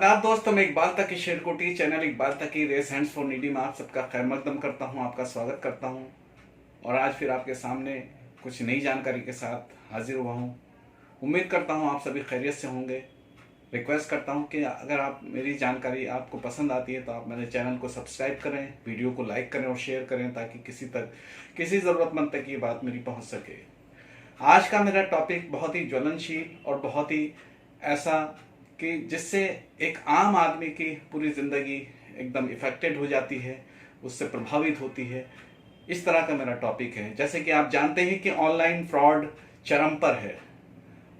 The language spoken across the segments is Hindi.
आदाब दोस्तों, मैं इकबाल तक की शेरकोटी चैनल इकबाल तक की रेस हैंड्स फॉर नीडी में आप सबका खैर मकदम करता हूं, आपका स्वागत करता हूं। और आज फिर आपके सामने कुछ नई जानकारी के साथ हाजिर हुआ हूं। उम्मीद करता हूं आप सभी खैरियत से होंगे। रिक्वेस्ट करता हूं कि अगर आप मेरी जानकारी आपको पसंद आती है तो आप मेरे चैनल को सब्सक्राइब करें, वीडियो को लाइक करें और शेयर करें ताकि किसी ज़रूरतमंद तक ये बात मेरी पहुँच सके। आज का मेरा टॉपिक बहुत ही ज्वलनशील और बहुत ही ऐसा कि जिससे एक आम आदमी की पूरी ज़िंदगी एकदम इफ़ेक्टेड हो जाती है, उससे प्रभावित होती है। इस तरह का मेरा टॉपिक है। जैसे कि आप जानते हैं कि ऑनलाइन फ्रॉड चरम पर है।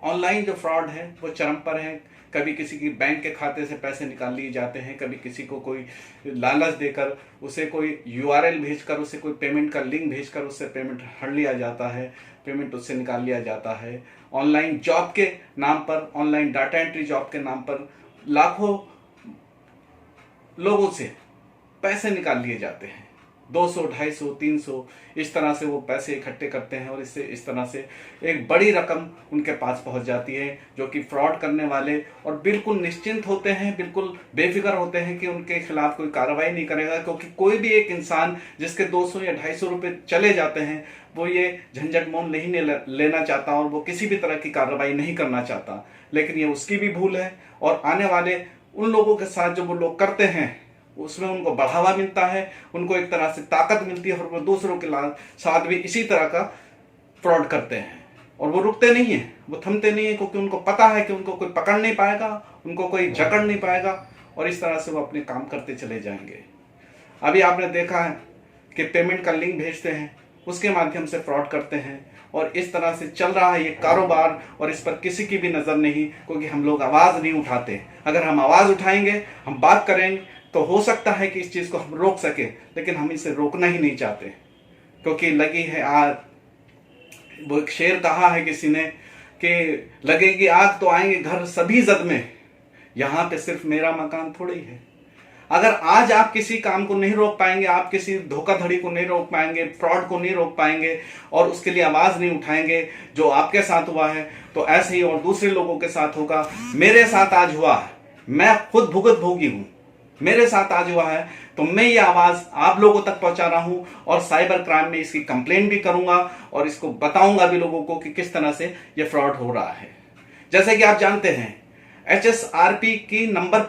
ऑनलाइन जो फ्रॉड है वो चरम पर है। कभी किसी की बैंक के खाते से पैसे निकाल लिए जाते हैं, कभी किसी को कोई लालच देकर उसे कोई यूआरएल भेजकर उसे कोई पेमेंट का लिंक भेजकर उससे पेमेंट हड़ लिया जाता है, पेमेंट उससे निकाल लिया जाता है। ऑनलाइन जॉब के नाम पर, ऑनलाइन डाटा एंट्री जॉब के नाम पर लाखों लोगों से पैसे निकाल लिए जाते हैं। 200, 250, 300 इस तरह से वो पैसे इकट्ठे करते हैं और इस तरह से एक बड़ी रकम उनके पास पहुंच जाती है, जो कि फ्रॉड करने वाले और बिल्कुल निश्चिंत होते हैं, बिल्कुल बेफिक्र होते हैं कि उनके खिलाफ कोई कार्रवाई नहीं करेगा। क्योंकि कोई भी एक इंसान जिसके 200 या 250 रुपये चले जाते हैं वो ये झंझट मोल नहीं लेना चाहता और वो किसी भी तरह की कार्रवाई नहीं करना चाहता। लेकिन ये उसकी भी भूल है और आने वाले उन लोगों के साथ जो वो लोग करते हैं उसमें उनको बढ़ावा मिलता है, उनको एक तरह से ताकत मिलती है और वो दूसरों के साथ भी इसी तरह का फ्रॉड करते हैं। और वो रुकते नहीं हैं, वो थमते नहीं हैं, क्योंकि उनको पता है कि उनको कोई पकड़ नहीं पाएगा, उनको कोई जकड़ नहीं पाएगा और इस तरह से वो अपने काम करते चले जाएंगे। अभी आपने देखा है कि पेमेंट का लिंक भेजते हैं, उसके माध्यम से फ्रॉड करते हैं और इस तरह से चल रहा है ये कारोबार। और इस पर किसी की भी नज़र नहीं, क्योंकि हम लोग आवाज़ नहीं उठाते। अगर हम आवाज़ उठाएंगे, हम बात करेंगे तो हो सकता है कि इस चीज़ को हम रोक सके, लेकिन हम इसे रोकना ही नहीं चाहते। क्योंकि लगी है आग, वो एक शेर कहा है किसी ने कि लगेगी आग तो आएंगे घर सभी जद में, यहाँ पे सिर्फ मेरा मकान थोड़ी है। अगर आज आप किसी काम को नहीं रोक पाएंगे, आप किसी धोखाधड़ी को नहीं रोक पाएंगे, फ्रॉड को नहीं रोक पाएंगे और उसके लिए आवाज़ नहीं उठाएंगे जो आपके साथ हुआ है, तो ऐसे ही और दूसरे लोगों के साथ होगा। मेरे साथ आज हुआ है, मैं खुद भुगत भोगी हूँ, मेरे साथ आज हुआ है, तो मैं ये आवाज़ आप लोगों तक पहुंचा रहा हूं और साइबर क्राइम में इसकी कंप्लेन भी करूंगा और इसको बताऊंगा भी लोगों को कि किस तरह से ये फ्रॉड हो रहा है। जैसे कि आप जानते हैं HSRP की नंबर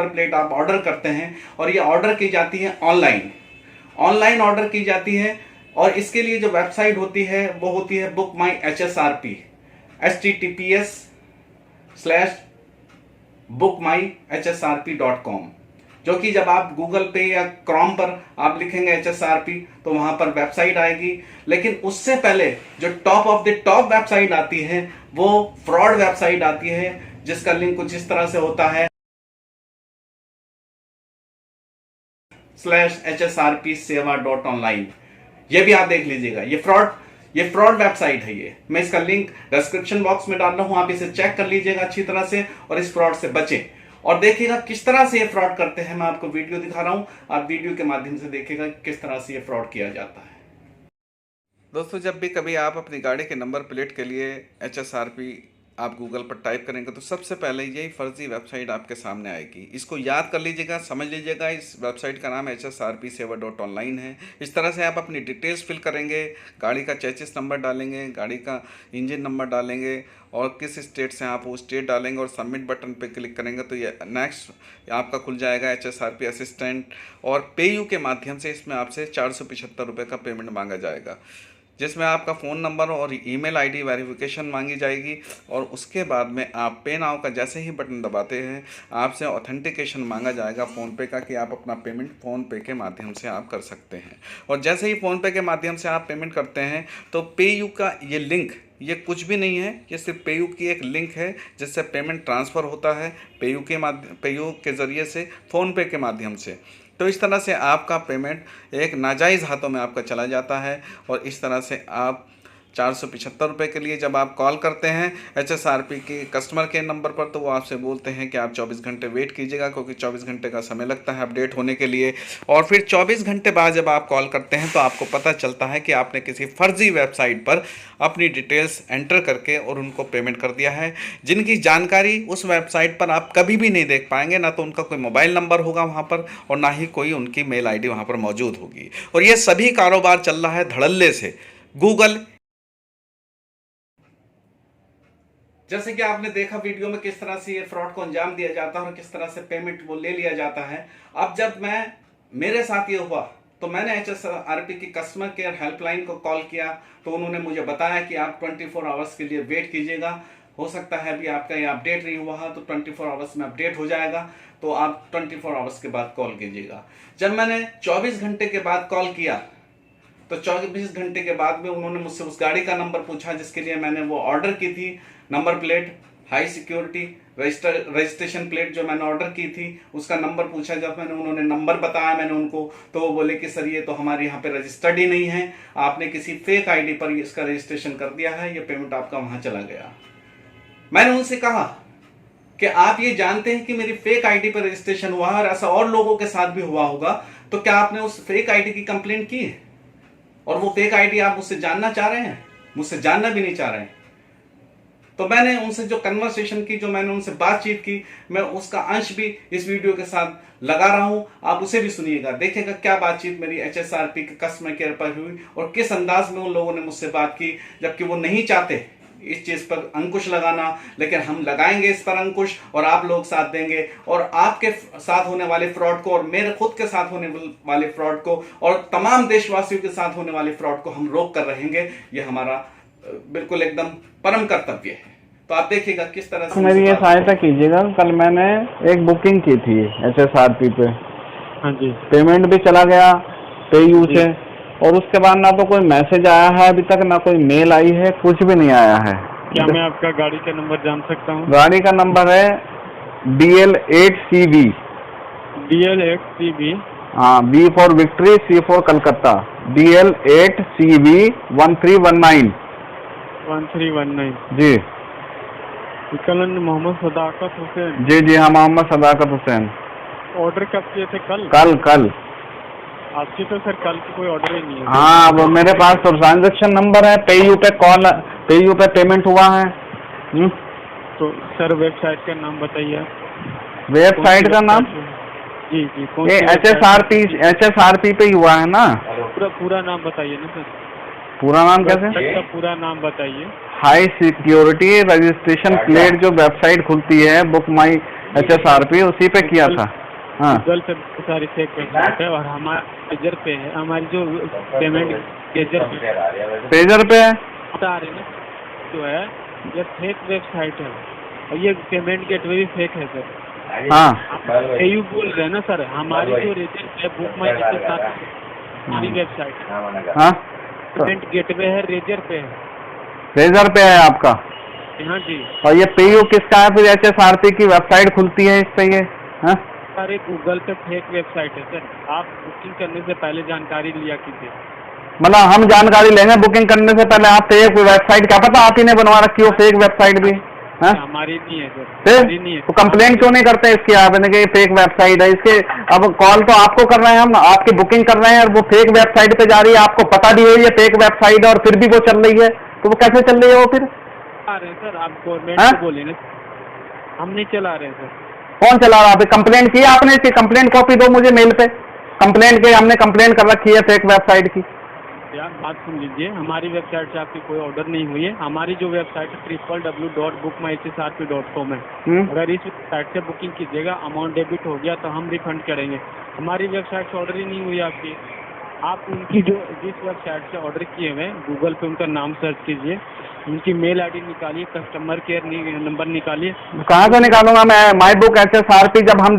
प्लेट आप ऑर्डर करते हैं और ये ऑर्डर की जाती है ऑनलाइन ऑर्डर की जाती है। और इसके लिए जो वेबसाइट होती है वो होती है बुक माई HSRP, https:/bookmyhsrp.com, जो कि जब आप गूगल पे या क्रोम पर आप लिखेंगे HSRP तो वहां पर वेबसाइट आएगी। लेकिन उससे पहले जो top of the top website आती है वो फ्रॉड वेबसाइट आती है, जिसका लिंक कुछ इस तरह से होता है /hsrpseva.online। ये भी आप देख लीजिएगा, ये फ्रॉड वेबसाइट है। ये मैं इसका लिंक डिस्क्रिप्शन बॉक्स में डाल रहा हूं, आप इसे चेक कर लीजिएगा अच्छी तरह से और इस फ्रॉड से बचें। और देखिएगा किस तरह से ये फ्रॉड करते हैं। मैं आपको वीडियो दिखा रहा हूं, आप वीडियो के माध्यम से देखिएगा किस तरह से ये फ्रॉड किया जाता है। दोस्तों, जब भी कभी आप अपनी गाड़ी के नंबर प्लेट के लिए HSRP आप गूगल पर टाइप करेंगे तो सबसे पहले यही फर्जी वेबसाइट आपके सामने आएगी। इसको याद कर लीजिएगा, समझ लीजिएगा। इस वेबसाइट का नाम hsrpseva.online है। इस तरह से आप अपनी डिटेल्स फिल करेंगे, गाड़ी का चेसिस नंबर डालेंगे, गाड़ी का इंजन नंबर डालेंगे और किस स्टेट से आप वो स्टेट डालेंगे और सबमिट बटन पे क्लिक करेंगे तो ये नेक्स्ट आपका खुल जाएगा HSRP असिस्टेंट। और पेयू के माध्यम से इसमें आपसे 475 रुपये का पेमेंट मांगा जाएगा, जिसमें आपका फ़ोन नंबर और ईमेल आईडी वेरिफिकेशन मांगी जाएगी। और उसके बाद में आप पे नाउ का जैसे ही बटन दबाते हैं आपसे ऑथेंटिकेशन मांगा जाएगा फ़ोनपे का, कि आप अपना पेमेंट फ़ोनपे के माध्यम से आप कर सकते हैं। और जैसे ही फ़ोनपे के माध्यम से आप पेमेंट करते हैं तो पेयू का ये लिंक, ये कुछ भी नहीं है, ये सिर्फ पेयू की एक लिंक है जिससे पेमेंट ट्रांसफ़र होता है पेयू के ज़रिए से फ़ोनपे के माध्यम से। तो इस तरह से आपका पेमेंट एक नाजायज़ हाथों में आपका चला जाता है और इस तरह से आप ₹475 के लिए जब आप कॉल करते हैं HSRP के कस्टमर केयर नंबर पर, तो वो आपसे बोलते हैं कि आप 24 घंटे वेट कीजिएगा, क्योंकि 24 घंटे का समय लगता है अपडेट होने के लिए। और फिर 24 घंटे बाद जब आप कॉल करते हैं तो आपको पता चलता है कि आपने किसी फर्जी वेबसाइट पर अपनी डिटेल्स एंटर करके और उनको पेमेंट कर दिया है, जिनकी जानकारी उस वेबसाइट पर आप कभी भी नहीं देख पाएंगे। ना तो उनका कोई मोबाइल नंबर होगा वहाँ पर, और ना ही कोई उनकी मेल आईडी वहाँ पर मौजूद होगी। और ये सभी कारोबार चल रहा है धड़ल्ले से। गूगल, जैसे कि आपने देखा वीडियो में किस तरह से ये फ्रॉड को अंजाम दिया जाता है और किस तरह से पेमेंट वो ले लिया जाता है। अब जब मेरे साथ ये हुआ तो मैंने HSRP की कस्टमर केयर हेल्पलाइन को कॉल किया, तो उन्होंने मुझे बताया कि आप 24 आवर्स के लिए वेट कीजिएगा, हो सकता है अभी आपका ये अपडेट नहीं हुआ है, तो 24 आवर्स में अपडेट हो जाएगा, तो आप 24 आवर्स के बाद कॉल कीजिएगा। जब मैंने 24 घंटे के बाद कॉल किया तो 24 घंटे के बाद में उन्होंने मुझसे उस गाड़ी का नंबर पूछा जिसके लिए मैंने वो ऑर्डर की थी, number plate, high security registration plate जो मैंने ऑर्डर की थी उसका नंबर पूछा। जब उन्होंने नंबर बताया मैंने उनको, तो वो बोले कि सर ये तो हमारे यहाँ पे रजिस्टर्ड ही नहीं है, आपने किसी फेक आईडी पर इसका रजिस्ट्रेशन कर दिया है, ये पेमेंट आपका वहां चला गया। मैंने उनसे कहा कि आप ये जानते हैं कि मेरी फेक आईडी पर रजिस्ट्रेशन हुआ है और ऐसा और लोगों के साथ भी हुआ होगा, तो क्या आपने उस फेक आईडी की कंप्लेंट की है? और वो फेक आईडी आप मुझसे जानना चाह रहे हैं? मुझसे जानना भी नहीं चाह रहे हैं। तो मैंने उनसे जो कन्वर्सेशन की, जो मैंने उनसे बातचीत की, मैं उसका अंश भी इस वीडियो के साथ लगा रहा हूं, आप उसे भी सुनिएगा, देखिएगा क्या बातचीत मेरी HSRP के कस्टमर केयर पर हुई और किस अंदाज में उन लोगों ने मुझसे बात की, जबकि वो नहीं चाहते इस चीज पर अंकुश लगाना, लेकिन हम लगाएंगे इस पर अंकुश और आप लोग साथ देंगे। और आपके साथ होने वाले फ्रॉड को और मेरे खुद के साथ होने वाले फ्रॉड को और तमाम देशवासियों के साथ होने वाले फ्रॉड को हम रोक कर रहेंगे। ये हमारा बिल्कुल एकदम परम कर्तव्य है। तो आप देखिएगा किस तरह से मेरी ये सहायता कीजिएगा। कल मैंने एक बुकिंग की थी HSRP पे। हाँ जी। पेमेंट भी चला गया पेयू से, और उसके बाद ना तो कोई मैसेज आया है अभी तक, ना कोई मेल आई है, कुछ भी नहीं आया है। क्या मैं आपका गाड़ी का नंबर जान सकता हूँ? गाड़ी का नंबर है DL8CV। DL8CV। हाँ, B for victory, C for Calcutta, DL8CV 1319। 1319 जी। कलन मोहम्मद सदाकत हुसैन। जी जी हाँ, मोहम्मद सदाकत हुसैन। ऑर्डर कब किए थे? कल। कल आपकी तो सर कल की कोई ऑर्डर ही नहीं है। हाँ, वो मेरे पास तो ट्रांजेक्शन नंबर है, पेयू पे कॉल, पेयू पे पेमेंट हुआ है। तो सर वेबसाइट का नाम बताइए। वेबसाइट का नाम? जी जी। कौन ये HSRP पे ही हुआ है ना? पूरा नाम बताइए ना सर। पूरा नाम कैसे? पूरा नाम बताइए। हाई सिक्योरिटी रजिस्ट्रेशन प्लेट जो वेबसाइट खुलती है बुक माई HSRP, उसी पे किया था। हाँ, गूगल पे सारी फेक वेबसाइट है और हमारे पेजर पे है, हमारी जो पेमेंट पेजर पे है बता रहे ना जो है, ये फेक वेबसाइट है और ये पेमेंट गेटवे भी फेक है सर। हाँ, यू बोल रहे हैं ना सर, हमारी जो रेजर है बुक माई हमारी वेबसाइट है। हाँ, पेमेंट गेटवे है, रेजर पे है। रेजर पे है आपका? हाँ जी। और ये पेयू किसका है? फिर HSRP की वेबसाइट खुलती है इस पे ये? हाँ, अरे गूगल पे फेक वेबसाइट है सर, आप बुकिंग करने से पहले जानकारी लिया कीजिए। मतलब हम जानकारी लेंगे बुकिंग करने से पहले? आप फेक वेबसाइट, क्या पता आप ही ने बनवा रखी हो फेक वेबसाइट भी? हाँ, हमारी नहीं है सर। फिर नहीं है तो कंप्लेंट क्यों नहीं करते इसकी आप कि फेक वेबसाइट है? इसके अब कॉल तो आपको कर रहे हैं हम, आपकी बुकिंग कर रहे हैं और वो फेक वेबसाइट पे जा रही है, आपको पता भी है ये फेक वेबसाइट है और फिर भी वो चल रही है, तो वो कैसे चल रही है वो फिर? आ रहे हैं सर, आप गवर्नमेंट को बोले ना, हम नहीं चला रहे हैं सर। कौन चला रहा है? कंप्लेंट की आपने? इसकी कंप्लेंट कॉपी दो मुझे मेल पे। कंप्लेंट के हमने कंप्लेंट कर रखी है फेक वेबसाइट की। यार बात सुन लीजिए, हमारी वेबसाइट से आपकी कोई ऑर्डर नहीं हुई है। हमारी जो वेबसाइट है www.bookmyhsrp.com है। अगर इस वेबसाइट से बुकिंग कीजिएगा, अमाउंट डेबिट हो गया तो हम रिफंड करेंगे। हमारी वेबसाइट से ऑर्डर ही नहीं हुई आपकी। आप उनकी जो जिस वेबसाइट से ऑर्डर किए हुए हैं, गूगल पे उनका नाम सर्च कीजिए, उनकी मेल आईडी निकालिए, कस्टमर केयर नंबर निकालिए। कहाँ से निकालूंगा मैं? माई बुक HSRP जब हम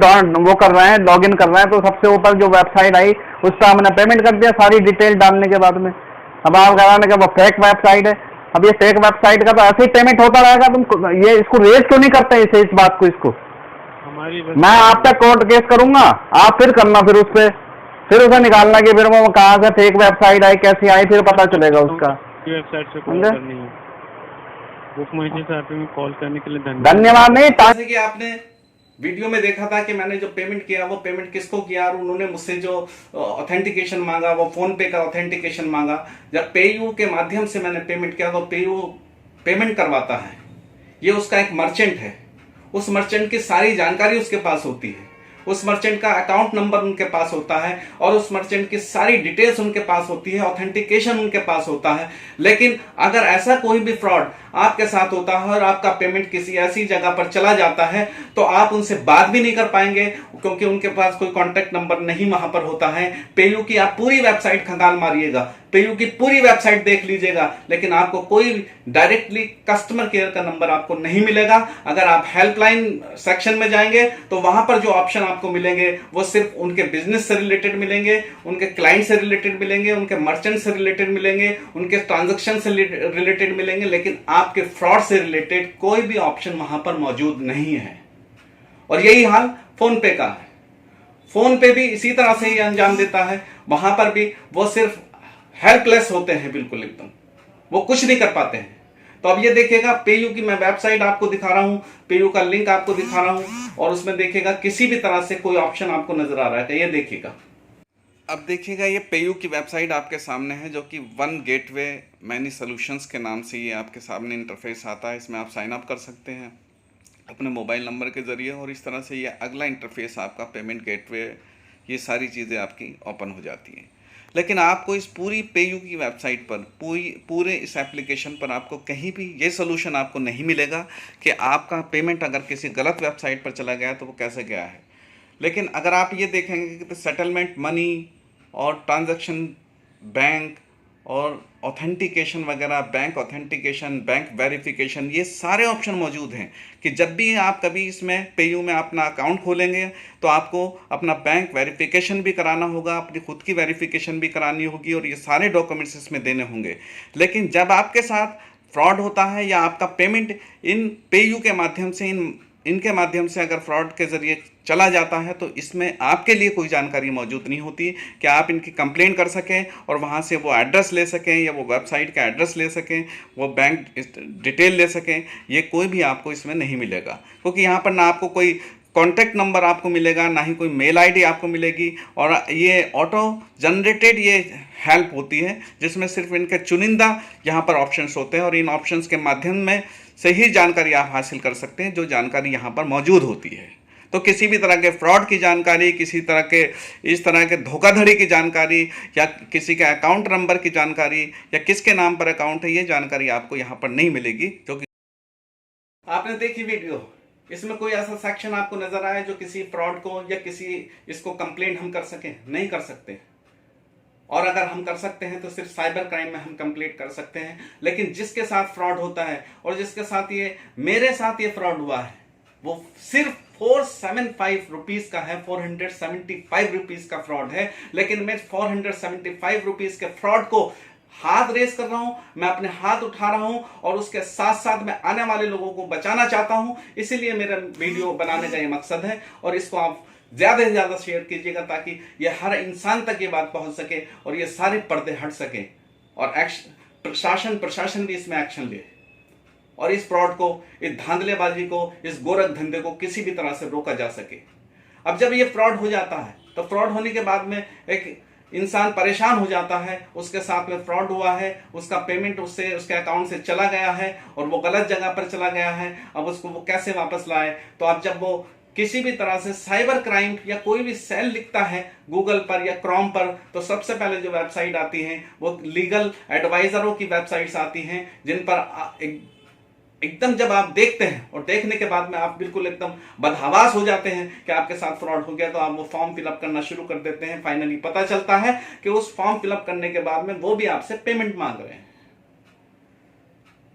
वो कर रहे हैं, लॉगिन कर रहे हैं, तो सबसे ऊपर जो वेबसाइट आई उस पर हमने पेमेंट कर दिया सारी डिटेल डालने के बाद में। अब आप कह रहे हैं कि वो फेक वेबसाइट है। अब ये फेक वेबसाइट का तो ऐसे ही पेमेंट होता रहेगा, तुम ये इसको रेज क्यों नहीं करते इस बात को? इसको मैं आप तक कोर्ट केस करूंगा, आप फिर करना, फिर उस पर फिर उसे निकालना कि फिर वो कहाँ से फेक वेबसाइट आई, कैसी आई, फिर पता चलेगा उसका। आपकी वेबसाइट से कॉल समझे? करनी है। बुक माई शो ऐप में कॉल करने के लिए धन्यवाद नहीं जैसे कि आपने वीडियो में देखा था कि मैंने जो पेमेंट किया वो पेमेंट किसको किया और उन्होंने मुझसे जो ऑथेंटिकेशन मांगा वो फोन पे का ऑथेंटिकेशन मांगा। जब पेयू के माध्यम से मैंने पेमेंट किया तो पेयू पेमेंट करवाता है, ये उसका एक मर्चेंट है, उस मर्चेंट की सारी जानकारी उसके पास होती है, उस मर्चेंट का अकाउंट नंबर उनके पास होता है और उस मर्चेंट की सारी डिटेल्स उनके पास होती है, ऑथेंटिकेशन उनके पास होता है। लेकिन अगर ऐसा कोई भी फ्रॉड आपके साथ होता है और आपका पेमेंट किसी ऐसी जगह पर चला जाता है तो आप उनसे बात भी नहीं कर पाएंगे, क्योंकि उनके पास कोई कॉन्टेक्ट नंबर नहीं वहां पर होता है। पेयू की आप पूरी वेबसाइट खंगाल मारिएगा, पेयू की पूरी वेबसाइट देख लीजिएगा, लेकिन आपको कोई डायरेक्टली कस्टमर केयर का नंबर आपको नहीं मिलेगा। अगर आप हेल्पलाइन सेक्शन में जाएंगे तो वहां पर जो ऑप्शन आपको मिलेंगे वो सिर्फ उनके बिजनेस से रिलेटेड मिलेंगे, उनके क्लाइंट से रिलेटेड मिलेंगे, उनके मर्चेंट से रिलेटेड मिलेंगे, उनके ट्रांजैक्शन से रिलेटेड मिलेंगे, लेकिन आपके फ्रॉड से रिलेटेड कोई भी ऑप्शन वहां पर मौजूद नहीं है। और यही हाल फोन पे का है। फोन पे भी इसी तरह से ही अंजाम देता है, वहां पर भी वो सिर्फ हेल्पलेस होते हैं, बिल्कुल एकदम वो कुछ नहीं कर पाते हैं। तो अब ये देखिएगा, पेयू की मैं वेबसाइट आपको दिखा रहा हूं, पेयू का लिंक आपको दिखा रहा हूं और उसमें देखिएगा किसी भी तरह से कोई ऑप्शन आपको नजर आ रहा है, ये देखिएगा। अब देखिएगा ये पेयू की वेबसाइट आपके सामने है, जो कि वन गेटवे मैनी सॉल्यूशंस के नाम से ये आपके सामने इंटरफेस आता है। इसमें आप साइन अप कर सकते हैं अपने मोबाइल नंबर के ज़रिए और इस तरह से ये अगला इंटरफेस आपका पेमेंट गेटवे, ये सारी चीज़ें आपकी ओपन हो जाती हैं। लेकिन आपको इस पूरी पेयू की वेबसाइट पर पूरे इस एप्लीकेशन पर आपको कहीं भी ये सोल्यूशन आपको नहीं मिलेगा कि आपका पेमेंट अगर किसी गलत वेबसाइट पर चला गया तो वो कैसे गया है। लेकिन अगर आप ये देखेंगे कि सेटलमेंट मनी और ट्रांजैक्शन बैंक और ऑथेंटिकेशन वगैरह, बैंक ऑथेंटिकेशन, बैंक वेरिफिकेशन, ये सारे ऑप्शन मौजूद हैं कि जब भी आप कभी इसमें पेयू में अपना अकाउंट खोलेंगे तो आपको अपना बैंक वेरिफिकेशन भी कराना होगा, अपनी खुद की वेरिफिकेशन भी करानी होगी और ये सारे डॉक्यूमेंट्स इसमें देने होंगे। लेकिन जब आपके साथ फ्रॉड होता है या आपका पेमेंट इन पेयू के माध्यम से इनके माध्यम से अगर फ्रॉड के ज़रिए चला जाता है तो इसमें आपके लिए कोई जानकारी मौजूद नहीं होती कि आप इनकी कंप्लेंट कर सकें और वहाँ से वो एड्रेस ले सकें या वो वेबसाइट का एड्रेस ले सकें, वो बैंक डिटेल ले सकें। ये कोई भी आपको इसमें नहीं मिलेगा, क्योंकि यहाँ पर ना आपको कोई कॉन्टैक्ट नंबर आपको मिलेगा, ना ही कोई मेल आईडी आपको मिलेगी। और ये ऑटो जनरेटेड ये हेल्प होती है जिसमें सिर्फ इनके चुनिंदा यहाँ पर ऑप्शंस होते हैं और इन ऑप्शंस के माध्यम में से ही जानकारी आप हासिल कर सकते हैं जो जानकारी यहाँ पर मौजूद होती है। तो किसी भी तरह के फ्रॉड की जानकारी, किसी तरह के इस तरह के धोखाधड़ी की जानकारी या किसी के अकाउंट नंबर की जानकारी या किसके नाम पर अकाउंट है, ये जानकारी आपको यहाँ पर नहीं मिलेगी। क्योंकि आपने देखी वीडियो, इसमें कोई ऐसा सेक्शन आपको नजर आया जो किसी फ्रॉड को या किसी इसको कंप्लेंट हम कर सकें? नहीं कर सकते। और अगर हम कर सकते हैं तो सिर्फ साइबर क्राइम में हम कंप्लीट कर सकते हैं। लेकिन जिसके साथ फ्रॉड होता है और जिसके साथ ये मेरे साथ ये फ्रॉड हुआ है वो सिर्फ 475 रुपीज का है, 475 रुपीज का फ्रॉड है। लेकिन मैं 475 रुपीज के फ्रॉड को हाथ रेस कर रहा हूं, मैं अपने हाथ उठा रहा हूं और उसके साथ साथ मैं आने वाले लोगों को बचाना चाहता हूं। इसीलिए मेरा वीडियो बनाने का ये मकसद है और इसको आप ज्यादा से ज्यादा शेयर कीजिएगा ताकि ये हर इंसान तक ये बात पहुंच सके और ये सारे पर्दे हट सके और प्रशासन भी इसमें एक्शन ले और इस फ्रॉड को, इस धांधलेबाजी को, इस गोरख धंधे को किसी भी तरह से रोका जा सके। अब जब ये फ्रॉड हो जाता है तो फ्रॉड होने के बाद में एक इंसान परेशान हो जाता है, उसके साथ में फ्रॉड हुआ है, उसका पेमेंट उससे उसके अकाउंट से चला गया है और वो गलत जगह पर चला गया है। अब उसको वो कैसे वापस लाए? तो अब जब वो किसी भी तरह से साइबर क्राइम या कोई भी सेल लिखता है गूगल पर या क्रोम पर, तो सबसे पहले जो वेबसाइट आती है वो लीगल एडवाइजरों की वेबसाइट्स आती हैं, जिन पर एकदम जब आप देखते हैं और देखने के बाद में आप बिल्कुल एकदम बदहवास हो जाते हैं कि आपके साथ फ्रॉड हो गया, तो आप वो फॉर्म फिलअप करना शुरू कर देते हैं। फाइनली पता चलता है कि उस फॉर्म फिलअप करने के बाद में वो भी आपसे पेमेंट मांग रहे हैं।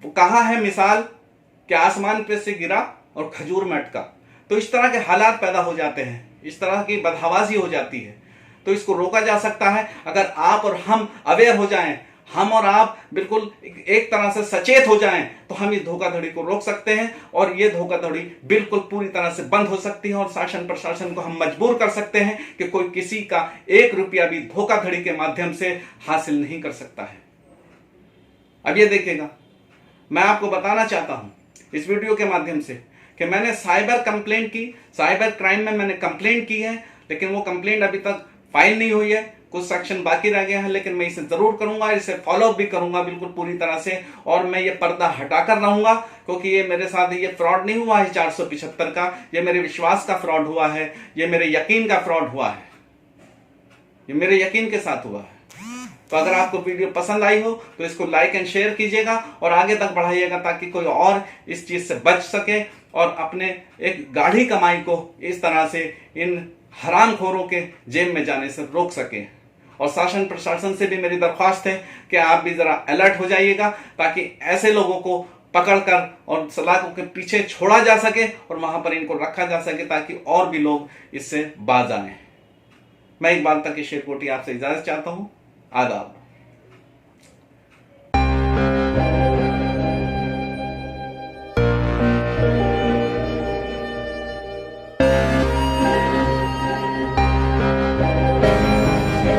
वो कहां है मिसाल कि आसमान पे से गिरा और खजूर में अटका। तो इस तरह के हालात पैदा हो जाते हैं, इस तरह की बदहवासी हो जाती है। तो इसको रोका जा सकता है अगर आप और हम अवेयर हो जाएं, हम और आप बिल्कुल एक तरह से सचेत हो जाएं, तो हम इस धोखाधड़ी को रोक सकते हैं और ये धोखाधड़ी बिल्कुल पूरी तरह से बंद हो सकती है और शासन प्रशासन को हम मजबूर कर सकते हैं कि कोई किसी का 1 रुपया भी धोखाधड़ी के माध्यम से हासिल नहीं कर सकता है। अब ये देखिएगा, मैं आपको बताना चाहता हूं इस वीडियो के माध्यम से कि मैंने साइबर कंप्लेंट की, साइबर क्राइम में मैंने कंप्लेंट की है, लेकिन वो कंप्लेंट अभी तक फाइल नहीं हुई है, कुछ सेक्शन बाकी रह गया है, लेकिन मैं इसे जरूर करूंगा, इसे फॉलो भी करूंगा बिल्कुल पूरी तरह से, और मैं ये पर्दा हटाकर रहूंगा, क्योंकि ये मेरे साथ ये फ्रॉड नहीं हुआ है 475 का, ये मेरे विश्वास का फ्रॉड हुआ है, ये मेरे यकीन का फ्रॉड हुआ है, ये मेरे यकीन के साथ हुआ है। तो अगर आपको वीडियो पसंद आई हो तो इसको लाइक एंड शेयर कीजिएगा और आगे तक बढ़ाइएगा, ताकि कोई और इस चीज से बच सके और अपने एक गाढ़ी कमाई को इस तरह से इन हरामखोरों के जेब में जाने से रोक सके। और शासन प्रशासन से भी मेरी दरख्वास्त है कि आप भी जरा अलर्ट हो जाइएगा, ताकि ऐसे लोगों को पकड़कर और सलाखों के पीछे छोड़ा जा सके और वहां पर इनको रखा जा सके, ताकि और भी लोग इससे बाज आए। मैं इकबाल तक शेरकोटी आपसे इजाजत चाहता हूं। आदाब।